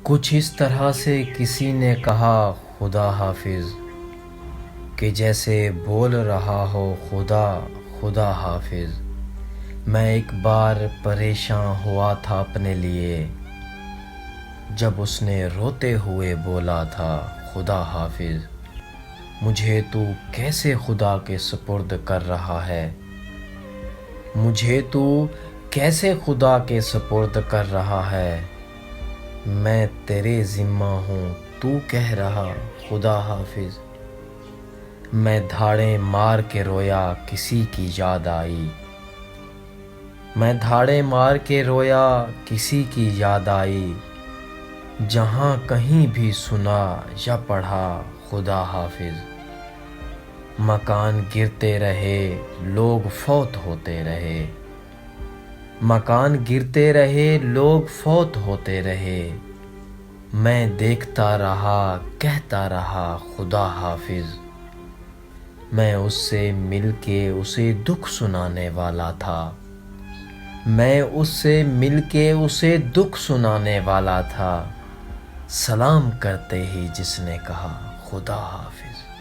کچھ اس طرح سے کسی نے کہا خدا حافظ، کہ جیسے بول رہا ہو خدا خدا حافظ۔ میں ایک بار پریشان ہوا تھا اپنے لیے، جب اس نے روتے ہوئے بولا تھا خدا حافظ۔ مجھے تو کیسے خدا کے سپرد کر رہا ہے، مجھے تو کیسے خدا کے سپرد کر رہا ہے۔ میں تیرے ذمہ ہوں تو کہہ رہا خدا حافظ۔ میں دھاڑیں مار کے رویا کسی کی یاد آئی، میں دھاڑیں مار کے رویا کسی کی یاد آئی۔ جہاں کہیں بھی سنا یا پڑھا خدا حافظ۔ مکان گرتے رہے لوگ فوت ہوتے رہے، مکان گرتے رہے لوگ فوت ہوتے رہے۔ میں دیکھتا رہا کہتا رہا خدا حافظ۔ میں اس سے مل کے اسے دکھ سنانے والا تھا، میں اس سے مل کے اسے دکھ سنانے والا تھا۔ سلام کرتے ہی جس نے کہا خدا حافظ۔